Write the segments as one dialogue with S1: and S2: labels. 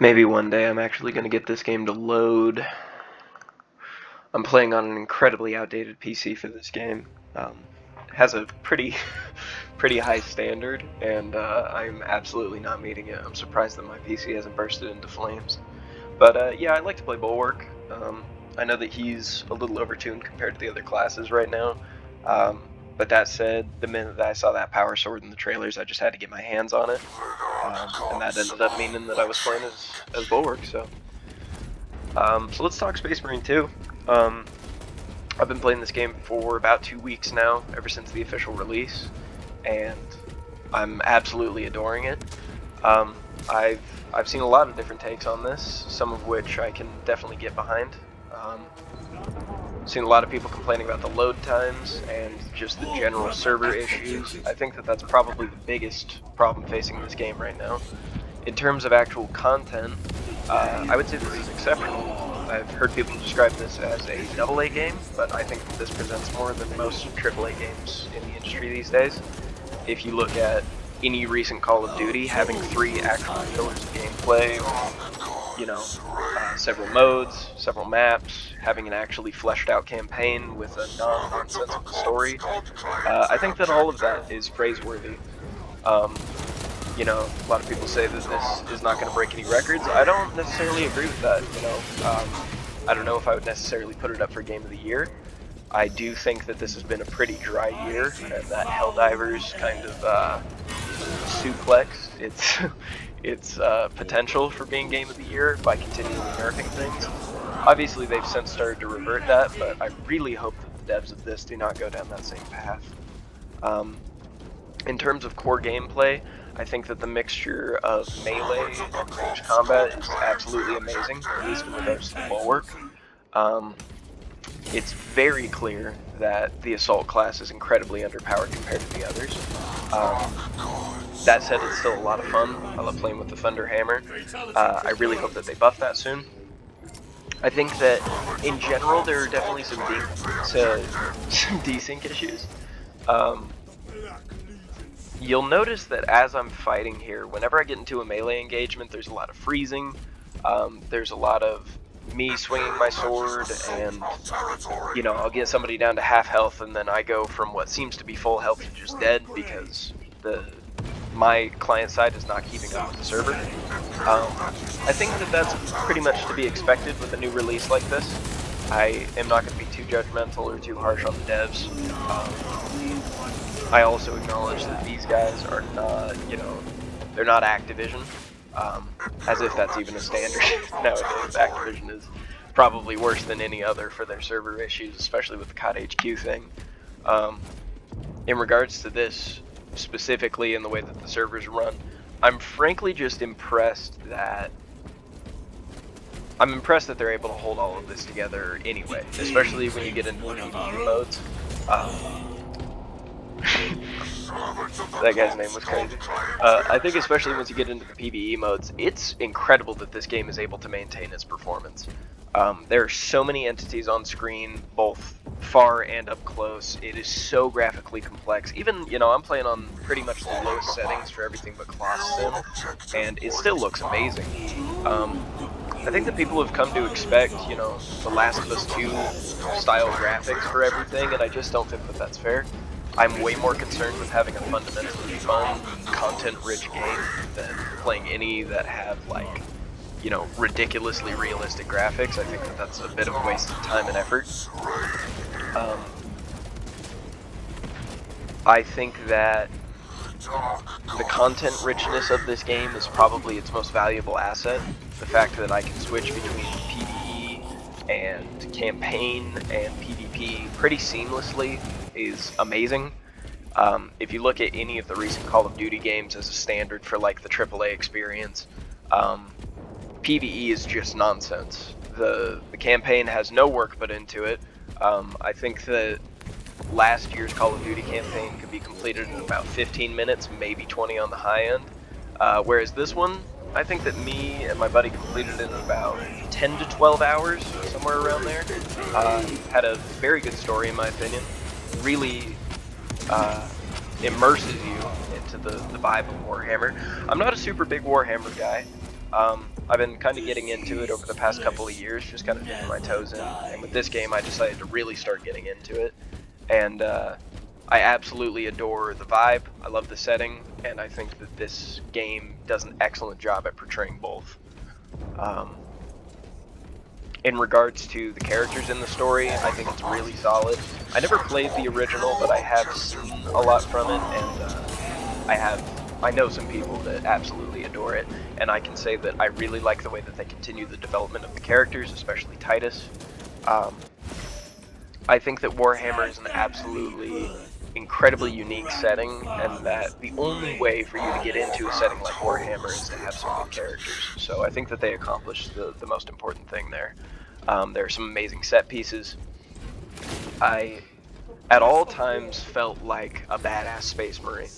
S1: Maybe one day I'm actually going to get this game to load. I'm playing on an incredibly outdated PC for this game. It has a pretty pretty high standard, and I'm absolutely not meeting it. I'm surprised that my PC hasn't bursted into flames. But yeah, I like to play Bulwark. I know that he's a little overtuned compared to the other classes right now. Um, but that said, the minute that I saw that power sword in the trailers, I just had to get my hands on it. And that ended up meaning that I was playing as Bulwark. So let's talk Space Marine 2. I've been playing this game for about 2 weeks now, ever since the official release, and I'm absolutely adoring it. I've seen a lot of different takes on this, some of which I can definitely get behind. Seen a lot of people complaining about the load times and just the general server issues. I think that that's probably the biggest problem facing this game right now. In terms of actual content, I would say this is exceptional. I've heard people describe this as a AA game, but I think that this presents more than most AAA games in the industry these days. If you look at any recent Call of Duty, having 3 actual pillars of gameplay, several modes, several maps, having an actually fleshed out campaign with a non-nonsensical story, I think that all of that is praiseworthy. A lot of people say that this is not going to break any records. I don't necessarily agree with that, I don't know if I would necessarily put it up for Game of the Year. I do think that this has been a pretty dry year, and that Helldivers kind of suplexed its potential for being Game of the Year by continually nerfing things. Obviously, they've since started to revert that, but I really hope that the devs of this do not go down that same path. In terms of core gameplay, I think that the mixture of melee and ranged combat is absolutely amazing, at least in regards to the Bulwark. It's very clear that the Assault class is incredibly underpowered compared to the others. That said, it's still a lot of fun. I love playing with the Thunder Hammer. I really hope that they buff that soon. I think that, in general, there are definitely some desync issues. You'll notice that as I'm fighting here, whenever I get into a melee engagement, there's a lot of freezing. There's a lot of me swinging my sword, and I'll get somebody down to half health, and then I go from what seems to be full health to just dead because my client side is not keeping up with the server. I think that that's pretty much to be expected with a new release like this. I am not going to be too judgmental or too harsh on the devs. I also acknowledge that these guys are not, they're not Activision. As if that's even a standard nowadays. Activision is probably worse than any other for their server issues, especially with the COD HQ thing. In regards to this, specifically in the way that the servers run, I'm frankly just impressed that they're able to hold all of this together anyway, especially when you get into PvE modes. That guy's name was crazy. I think especially once you get into the PvE modes, it's incredible that this game is able to maintain its performance. There are so many entities on screen, both far and up close. It is so graphically complex. Even, I'm playing on pretty much the lowest settings for everything but Cloth Sim, and it still looks amazing. I think that people have come to expect, The Last of Us 2 style graphics for everything, and I just don't think that that's fair. I'm way more concerned with having a fundamentally fun, content-rich game than playing any that have, ridiculously realistic graphics. I think that that's a bit of a waste of time and effort. I think that the content richness of this game is probably its most valuable asset. The fact that I can switch between PvE and campaign and PvP pretty seamlessly is amazing. If you look at any of the recent Call of Duty games as a standard for the AAA experience, PvE is just nonsense. The campaign has no work put into it. I think that last year's Call of Duty campaign could be completed in about 15 minutes, maybe 20 on the high end. Whereas this one, I think that me and my buddy completed it in about 10 to 12 hours, somewhere around there. Had a very good story in my opinion. Really immerses you into the vibe of Warhammer. I'm not a super big Warhammer guy. I've been kind of getting into it over the past couple of years, just kind of dipping my toes in. And with this game, I decided to really start getting into it. And I absolutely adore the vibe. I love the setting, and I think that this game does an excellent job at portraying both. In regards to the characters in the story, I think it's really solid. I never played the original, but I have seen a lot from it, and I know some people that absolutely adore it, and I can say that I really like the way that they continue the development of the characters, especially Titus. I think that Warhammer is an absolutely incredibly unique setting, and that the only way for you to get into a setting like Warhammer is to have some good characters. So I think that they accomplished the most important thing there. There are some amazing set pieces. I, at all times, felt like a badass Space Marine.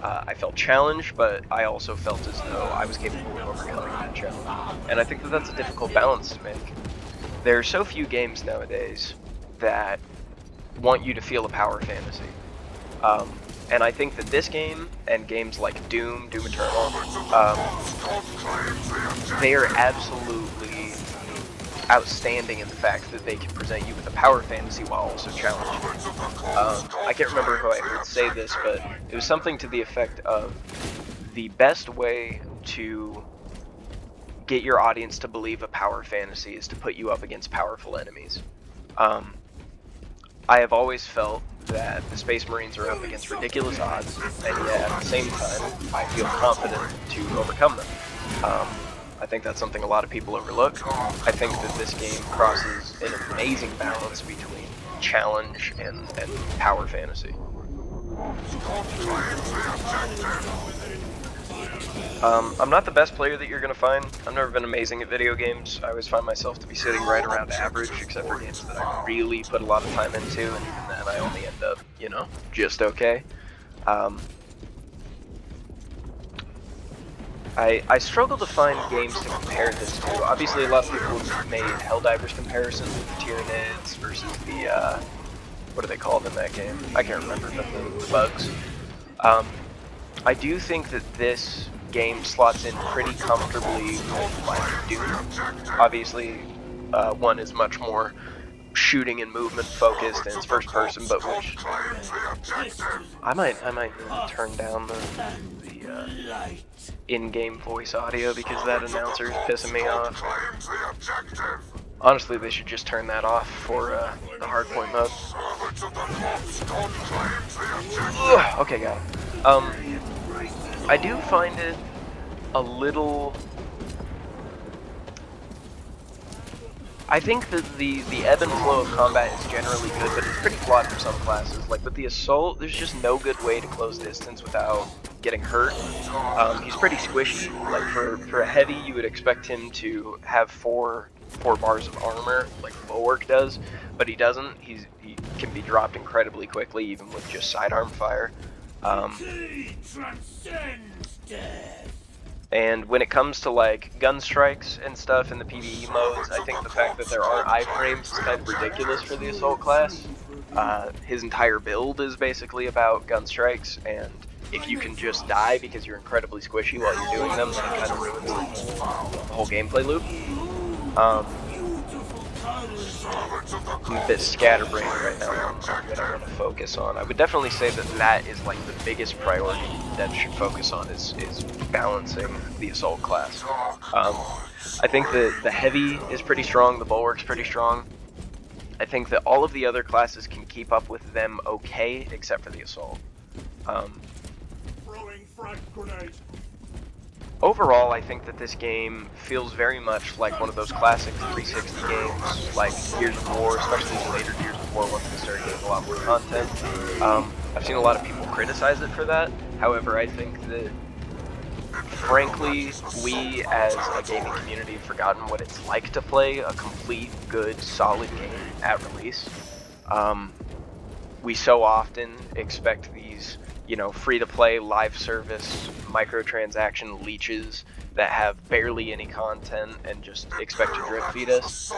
S1: I felt challenged, but I also felt as though I was capable of overcoming that challenge. And I think that that's a difficult balance to make. There are so few games nowadays that want you to feel a power fantasy. And I think that this game, and games like Doom Eternal, they are absolutely outstanding in the fact that they can present you with a power fantasy while also challenging you. I can't remember who I heard say this, but it was something to the effect of the best way to get your audience to believe a power fantasy is to put you up against powerful enemies. I have always felt that the Space Marines are up against ridiculous odds, and yet at the same time, I feel confident to overcome them. I think that's something a lot of people overlook. I think that this game crosses an amazing balance between challenge and power fantasy. I'm not the best player that you're going to find. I've never been amazing at video games. I always find myself to be sitting right around average, except for games that I really put a lot of time into, and even then I only end up, you know, just okay. I struggle to find games to compare this to. Obviously, a lot of people have made Helldivers comparisons with the Tyranids versus the, what are they called in that game? I can't remember, but the bugs. I do think that this game slots in pretty comfortably with, like, Doom. Obviously, one is much more shooting and movement focused, and it's first person, but which I might turn down the in-game voice audio because that announcer is pissing me off. Honestly, they should just turn that off for the hardpoint mode. Ugh, okay, got it. I do find it a little... I think that the ebb and flow of combat is generally good, but it's pretty flawed for some classes. Like with the Assault, there's just no good way to close distance without getting hurt. He's pretty squishy. Like for a heavy, you would expect him to have four bars of armor, like Bulwark does, but he doesn't. He can be dropped incredibly quickly, even with just sidearm fire. And when it comes to like gun strikes and stuff in the PvE modes, I think the fact that there aren't iframes is kind of ridiculous for the Assault class. His entire build is basically about gun strikes, and if you can just die because you're incredibly squishy while you're doing them, then it kind of ruins the whole gameplay loop. I'm a bit scatterbrained right now on what I want to focus on. I would definitely say that that is like the biggest priority that should focus on is balancing the Assault class. I think that the Heavy is pretty strong, the Bulwark's pretty strong. I think that all of the other classes can keep up with them okay, except for the Assault. Overall, I think that this game feels very much like one of those classic 360 games, like Gears of War, especially the later Gears of War once they started getting a lot more content. I've seen a lot of people criticize it for that. However, I think that, frankly, we as a gaming community have forgotten what it's like to play a complete, good, solid game at release. We so often expect these, you know, free-to-play, live service, microtransaction leeches that have barely any content and just expect to drip feed us.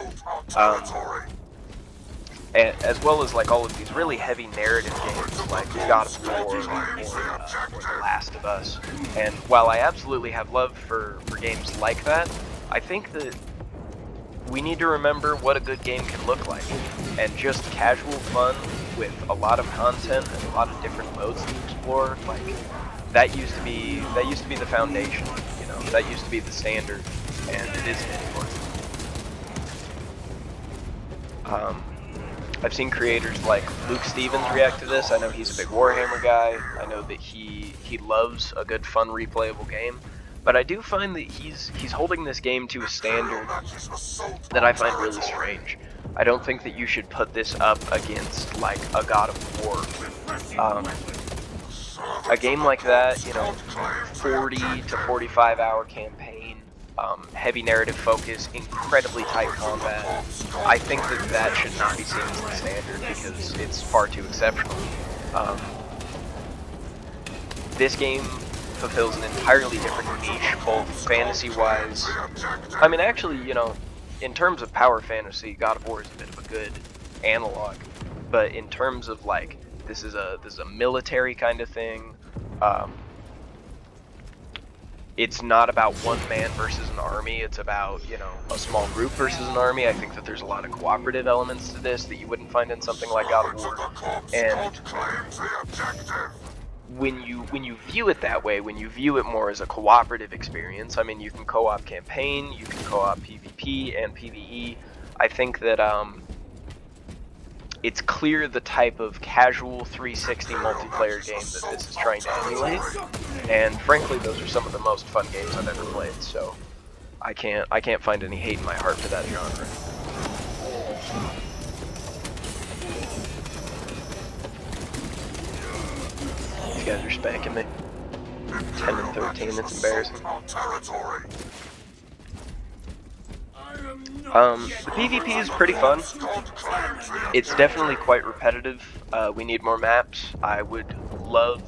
S1: as well as like all of these really heavy narrative games like God of War or The Last of Us. And while I absolutely have love for games like that, I think that we need to remember what a good game can look like. And just casual fun with a lot of content and a lot of different modes to explore, like that used to be the foundation, you know, that used to be the standard, and it isn't anymore. I've seen creators like Luke Stevens react to this. I know he's a big Warhammer guy. I know that he loves a good, fun, replayable game. But I do find that he's holding this game to a standard that I find really strange. I don't think that you should put this up against like a God of War. A game like that, you know, 40 to 45 hour campaign, heavy narrative focus, incredibly tight combat. I think that that should not be seen as the standard because it's far too exceptional. This game fulfills an entirely different niche, both fantasy-wise. I mean, actually, you know, in terms of power fantasy, God of War is a bit of a good analog. But in terms of like, this is a military kind of thing. It's not about one man versus an army. It's about, you know, a small group versus an army. I think that there's a lot of cooperative elements to this that you wouldn't find in something like God of War. And when you view it that way, when you view it more as a cooperative experience, I mean, you can co-op campaign, you can co-op PvP and PvE. I think that it's clear the type of casual 360 multiplayer game that this is trying to emulate, and frankly, those are some of the most fun games I've ever played. So I can't find any hate in my heart for that genre. These guys are spanking me. 10 and 13. It's embarrassing. The PvP is pretty fun. It's definitely quite repetitive. We need more maps. I would love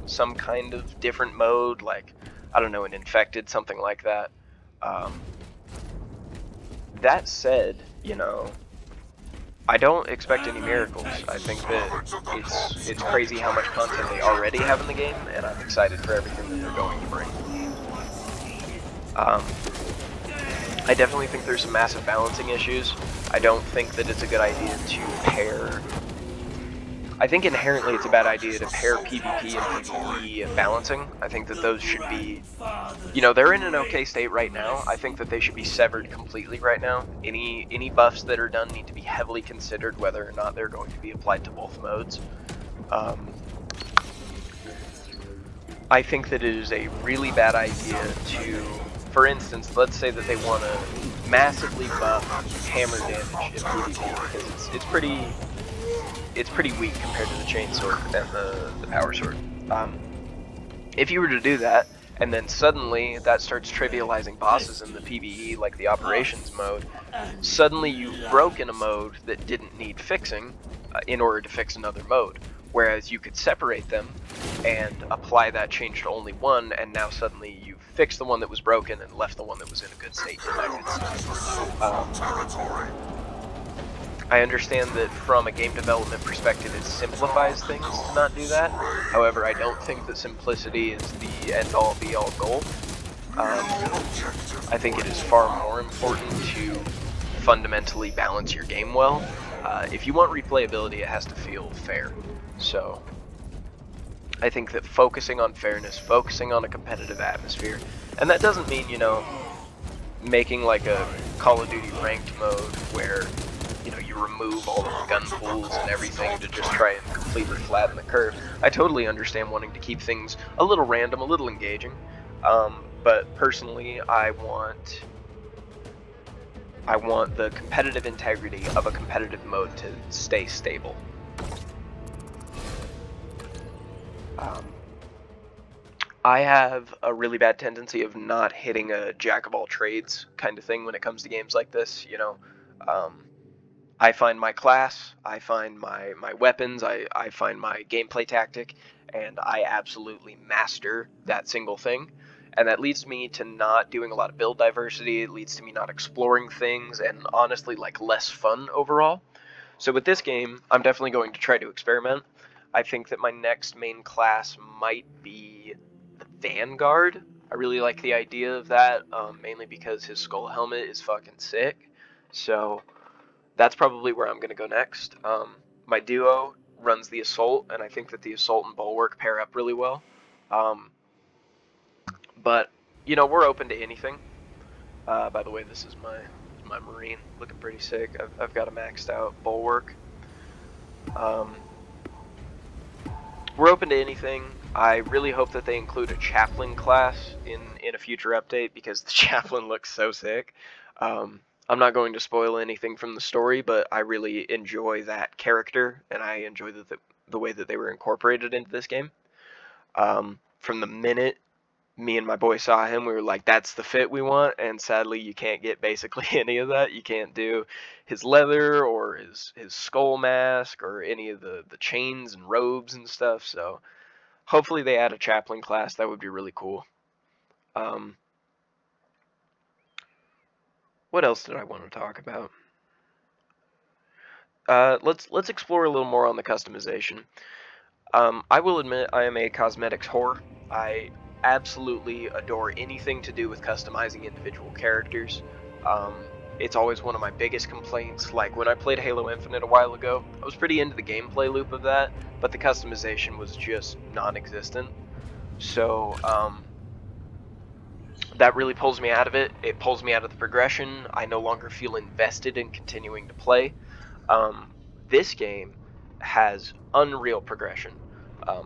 S1: some kind of different mode, like, I don't know, an infected, something like that. That said, you know, I don't expect any miracles. I think that it's crazy how much content they already have in the game, and I'm excited for everything that they're going to bring. I definitely think there's some massive balancing issues. I don't think that it's a good idea to pair... I think inherently it's a bad idea to pair PvP and PvE balancing. I think that those should be... You know, they're in an okay state right now. I think that they should be severed completely right now. Any buffs that are done need to be heavily considered whether or not they're going to be applied to both modes. I think that it is a really bad idea to... For instance, let's say that they want to massively buff hammer damage in PvP, because it's pretty weak compared to the chain sword and the power sword. If you were to do that, and then suddenly that starts trivializing bosses in the PvE, like the operations mode, suddenly you've broken a mode that didn't need fixing in order to fix another mode. Whereas you could separate them and apply that change to only one, and now suddenly you've fixed the one that was broken and left the one that was in a good state connected. I understand that from a game development perspective it simplifies things to not do that. However, I don't think that simplicity is the end-all be-all goal. I think it is far more important to fundamentally balance your game well. If you want replayability, it has to feel fair. So I think that focusing on fairness, focusing on a competitive atmosphere, and that doesn't mean, you know, making like a Call of Duty ranked mode where, you know, you remove all of the gun pools and everything to just try and completely flatten the curve. I totally understand wanting to keep things a little random, a little engaging, but personally I want the competitive integrity of a competitive mode to stay stable. I have a really bad tendency of not hitting a jack of all trades kind of thing when it comes to games like this, you know. I find my class, I find my weapons, I find my gameplay tactic, and I absolutely master that single thing. And that leads me to not doing a lot of build diversity, it leads to me not exploring things, and honestly, like, less fun overall. So with this game, I'm definitely going to try to experiment. I think that my next main class might be the Vanguard. I really like the idea of that, mainly because his skull helmet is fucking sick. So that's probably where I'm going to go next. My duo runs the Assault, and I think that the Assault and Bulwark pair up really well. But, you know, we're open to anything. By the way, this is my Marine, looking pretty sick. I've got a maxed out Bulwark. We're open to anything. I really hope that they include a chaplain class in a future update, because the chaplain looks so sick. I'm not going to spoil anything from the story, but I really enjoy that character, and I enjoy the way that they were incorporated into this game. From the minute me and my boy saw him, we were like, that's the fit we want, and sadly you can't get basically any of that. You can't do his leather or his skull mask or any of the chains and robes and stuff, so hopefully they add a chaplain class. That would be really cool. What else did I want to talk about? Let's explore a little more on the customization. I will admit I am a cosmetics whore. I absolutely adore anything to do with customizing individual characters. It's always one of my biggest complaints. Like when I played Halo Infinite a while ago, I was pretty into the gameplay loop of that, but the customization was just non-existent. So that really pulls me out of it. It pulls me out of the progression. I no longer feel invested in continuing to play. This game has unreal progression.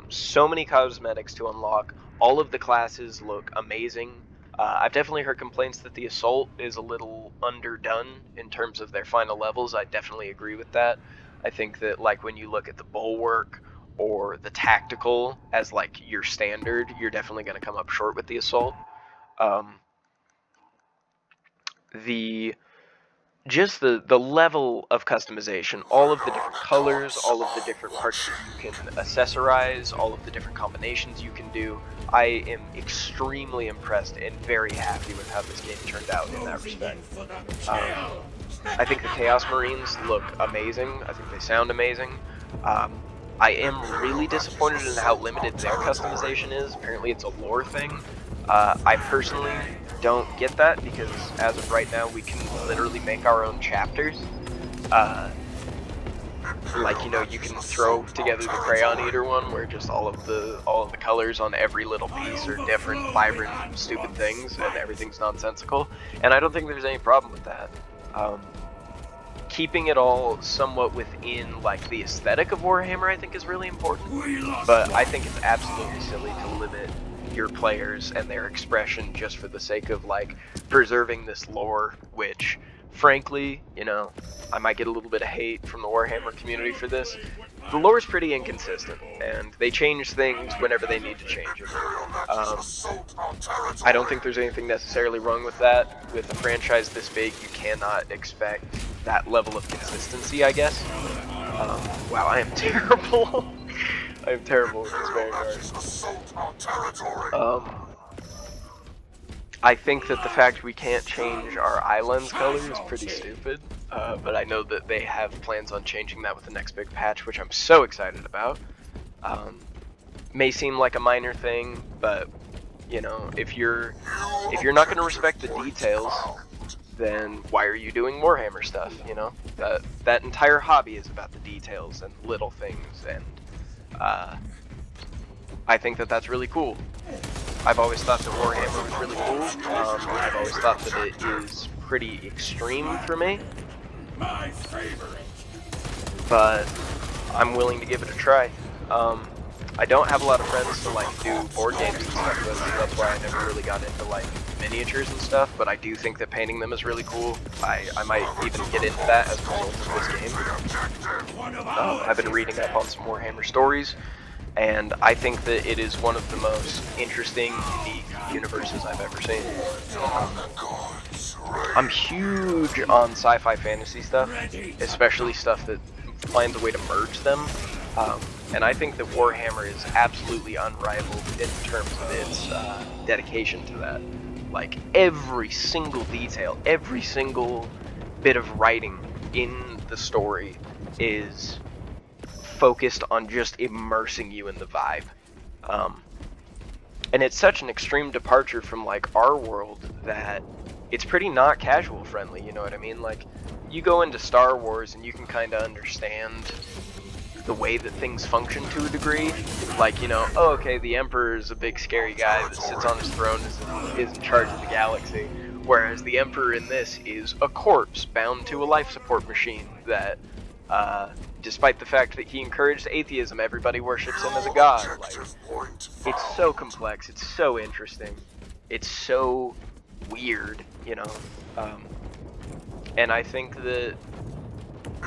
S1: So many cosmetics to unlock. All of the classes look amazing. I've definitely heard complaints that the Assault is a little underdone in terms of their final levels. I definitely agree with that. I think that, like, when you look at the Bulwark or the Tactical as like your standard, you're definitely going to come up short with the Assault. The level of customization, all of the different colors, all of the different parts that you can accessorize, all of the different combinations you can do. I am extremely impressed and very happy with how this game turned out in that respect. I think the Chaos Marines look amazing. I think they sound amazing. I am really disappointed in how limited their customization is. Apparently it's a lore thing. I personally don't get that, because as of right now we can literally make our own chapters. Like, you know, you can throw together the Crayon Eater one where just all of the colors on every little piece are different, vibrant, stupid things, and everything's nonsensical. And I don't think there's any problem with that. Keeping it all somewhat within like the aesthetic of Warhammer, I think, is really important. But I think it's absolutely silly to limit your players and their expression just for the sake of like preserving this lore, which frankly, you know, I might get a little bit of hate from the Warhammer community for this. The lore is pretty inconsistent, and they change things whenever they need to change it. I don't think there's anything necessarily wrong with that. With a franchise this big, you cannot expect that level of consistency, I guess. Wow, I am terrible. I am terrible with this Vanguard. I think that the fact we can't change our island's color is pretty stupid, but I know that they have plans on changing that with the next big patch, which I'm so excited about. May seem like a minor thing, but you know, if you're not going to respect the details, then why are you doing Warhammer stuff? You know, that entire hobby is about the details and little things, and I think that that's really cool. I've always thought that Warhammer was really cool. I've always thought that it is pretty extreme for me. My favorite. But I'm willing to give it a try. I don't have a lot of friends to like do board games and stuff with, so that's why I never really got into like miniatures and stuff, but I do think that painting them is really cool. I might even get into that as a result of this game. I've been reading up on some Warhammer stories, and I think that it is one of the most interesting, unique universes I've ever seen. I'm huge on sci-fi fantasy stuff, especially stuff that finds a way to merge them. And I think that Warhammer is absolutely unrivaled in terms of its dedication to that. Like, every single detail, every single bit of writing in the story is focused on just immersing you in the vibe. And it's such an extreme departure from like our world that it's pretty not casual friendly, you know what I mean? Like, you go into Star Wars and you can kind of understand the way that things function to a degree. Like, you know, oh, okay, the Emperor is a big scary guy that sits on his throne, is in charge of the galaxy. Whereas the Emperor in this is a corpse bound to a life support machine that, despite the fact that he encouraged atheism, everybody worships him as a god. Like, it's so complex, it's so interesting, it's so weird, you know. And I think that,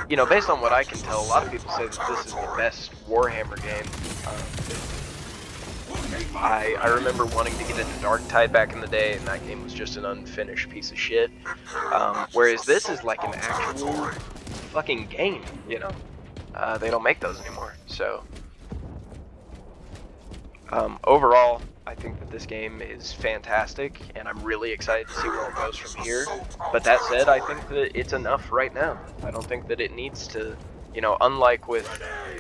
S1: you know, based on what I can tell, a lot of people say that this is the best Warhammer game. I remember wanting to get into Darktide back in the day, and that game was just an unfinished piece of shit. Whereas this is like an actual fucking game, you know. They don't make those anymore, so... overall, I think that this game is fantastic, and I'm really excited to see where it goes from here. But that said, I think that it's enough right now. I don't think that it needs to, you know, unlike with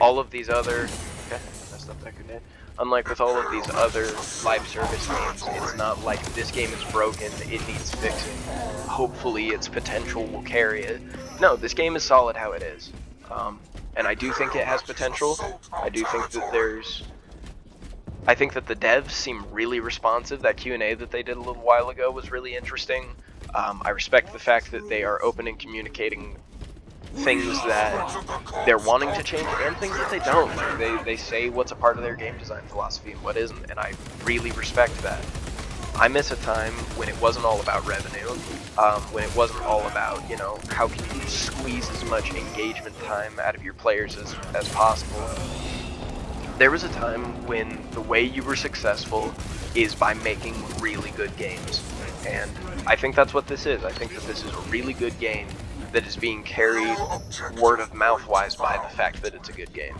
S1: all of these other... Okay, messed up that grenade. Unlike with all of these other live service games, it's not like this game is broken, it needs fixing. Hopefully its potential will carry it. No, this game is solid how it is. And I do think it has potential. I do think that there's... I think that the devs seem really responsive. That Q&A that they did a little while ago was really interesting. I respect the fact that they are open and communicating things that they're wanting to change and things that they don't. Like they say what's a part of their game design philosophy and what isn't, and I really respect that. I miss a time when it wasn't all about revenue, when it wasn't all about, you know, how can you squeeze as much engagement time out of your players as possible. There was a time when the way you were successful is by making really good games. And I think that's what this is. I think that this is a really good game that is being carried word of mouth wise by the fact that it's a good game.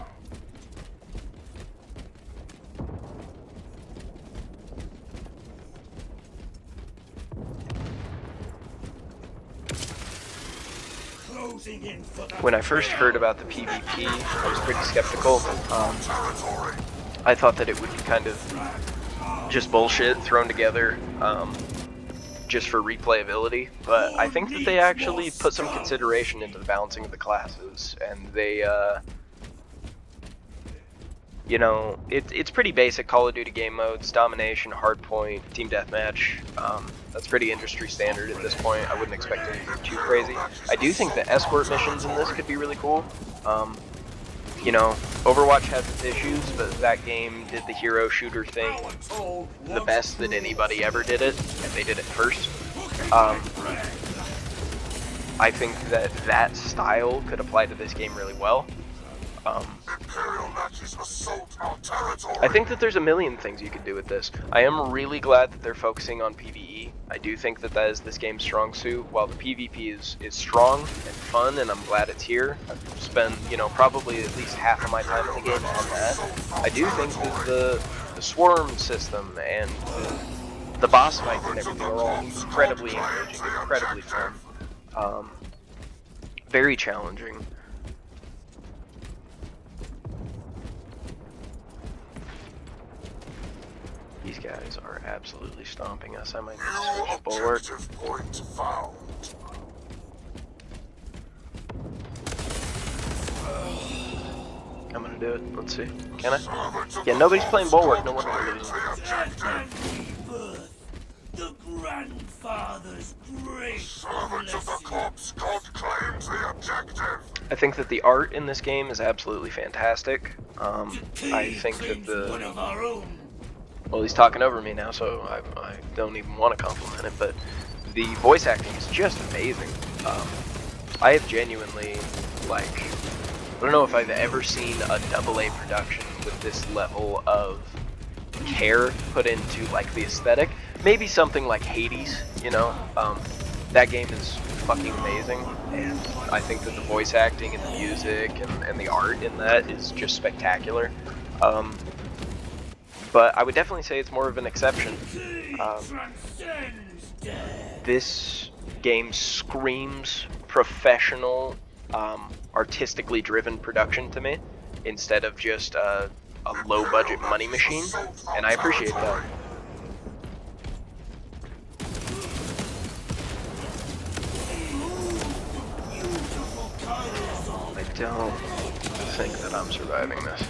S1: When I first heard about the PvP, I was pretty skeptical. I thought that it would be kind of just bullshit thrown together just for replayability, but I think that they actually put some consideration into the balancing of the classes, and they, you know, it's pretty basic Call of Duty game modes: domination, hardpoint, team deathmatch. That's pretty industry standard at this point. I wouldn't expect anything too crazy. I do think the escort missions in this could be really cool. You know, Overwatch has its issues, but that game did the hero shooter thing the best that anybody ever did it, and they did it first. I think that that style could apply to this game really well. I think that there's a million things you could do with this. I am really glad that they're focusing on PvE. I do think that that is this game's strong suit. While the PvP is strong and fun, and I'm glad it's here. I've spent, you know, probably at least half of my time in the game on that. I do think that the swarm system and the boss fights and everything are all incredibly engaging, incredibly fun. Very challenging. These guys are absolutely stomping us. I might need to switch bulwark. I'm gonna do it. Let's see. Can I? Yeah, nobody's playing bulwark. No wonder we're losing.
S2: The grandfather's great
S1: I think that the art in this game is absolutely fantastic. I think that the... Well, he's talking over me now, so I don't even want to compliment it, but the voice acting is just amazing. I have genuinely, like, I don't know if I've ever seen a AA production with this level of care put into, like, the aesthetic. Maybe something like Hades, you know? That game is fucking amazing, and I think that the voice acting and the music and the art in that is just spectacular. But I would definitely say it's more of an exception. This game screams professional artistically driven production to me, instead of just a low budget money machine, and I appreciate that. I don't think that I'm surviving this.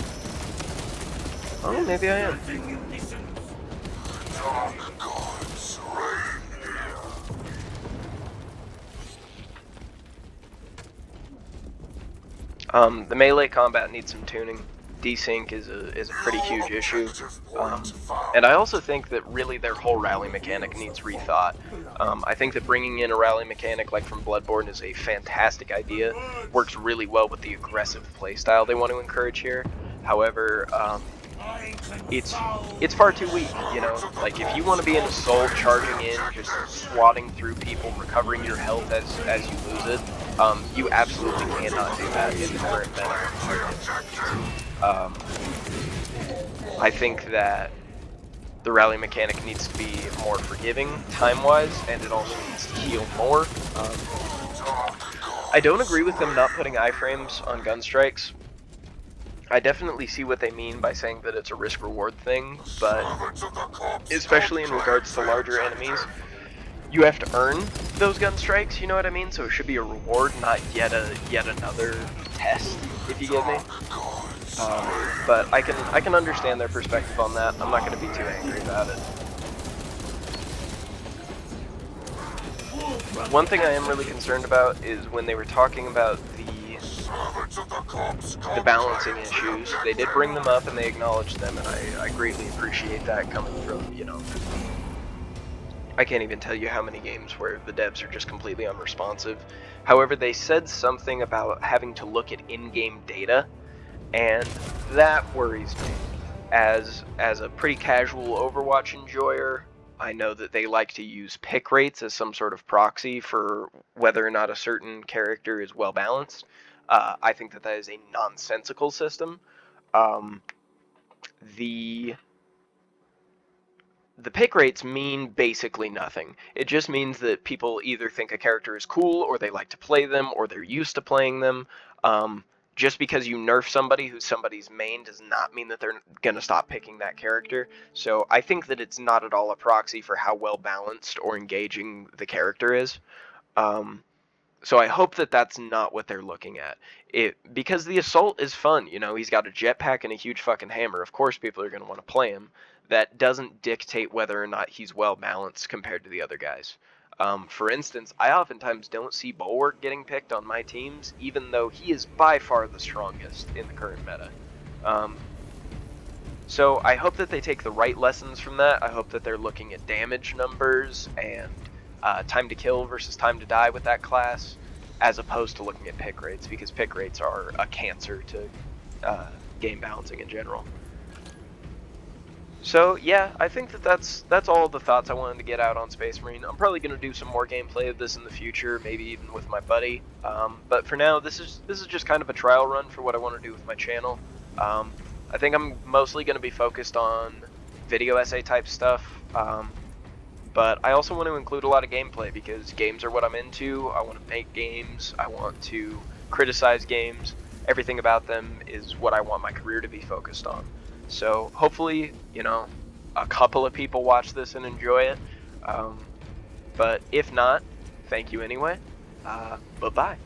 S1: Oh, maybe I am. The melee combat needs some tuning. Desync is a pretty huge issue, and I also think that really their whole rally mechanic needs rethought. I think that bringing in a rally mechanic like from Bloodborne is a fantastic idea. Works really well with the aggressive playstyle they want to encourage here. However, it's far too weak, you know? Like, if you want to be an assault, charging in, just swatting through people, recovering your health as you lose it, you absolutely cannot do that in the current meta. I think that the rally mechanic needs to be more forgiving time-wise, and it also needs to heal more. I don't agree with them not putting iframes on gun strikes. I definitely see what they mean by saying that it's a risk-reward thing, but especially in regards to larger enemies, you have to earn those gun strikes, you know what I mean? So it should be a reward, not yet another test, if you get me. But I can understand their perspective on that. I'm not going to be too angry about it. One thing I am really concerned about is when they were talking about the balancing issues. They did bring them up and they acknowledged them, and I greatly appreciate that coming from, you know, I can't even tell you how many games where the devs are just completely unresponsive. However, they said something about having to look at in-game data, and that worries me. As a pretty casual Overwatch enjoyer, I know that they like to use pick rates as some sort of proxy for whether or not a certain character is well balanced. I think that is a nonsensical system. The pick rates mean basically nothing. It just means that people either think a character is cool, or they like to play them, or they're used to playing them. Just because you nerf somebody who's somebody's main does not mean that they're going to stop picking that character. So I think that it's not at all a proxy for how well balanced or engaging the character is. So I hope that that's not what they're looking at. Because the assault is fun, you know, he's got a jetpack and a huge fucking hammer. Of course people are going to want to play him. That doesn't dictate whether or not he's well balanced compared to the other guys. For instance, I oftentimes don't see Bulwark getting picked on my teams, even though he is by far the strongest in the current meta. So I hope that they take the right lessons from that. I hope that they're looking at damage numbers and time to kill versus time to die with that class, as opposed to looking at pick rates, because pick rates are a cancer to game balancing in general. So yeah, I think that that's all the thoughts I wanted to get out on Space Marine. I'm probably going to do some more gameplay of this in the future, maybe even with my buddy. But for now, this is just kind of a trial run for what I want to do with my channel. I think I'm mostly going to be focused on video essay type stuff. But I also want to include a lot of gameplay, because games are what I'm into. I want to make games. I want to criticize games. Everything about them is what I want my career to be focused on. So hopefully, you know, a couple of people watch this and enjoy it. But if not, thank you anyway. Bye-bye.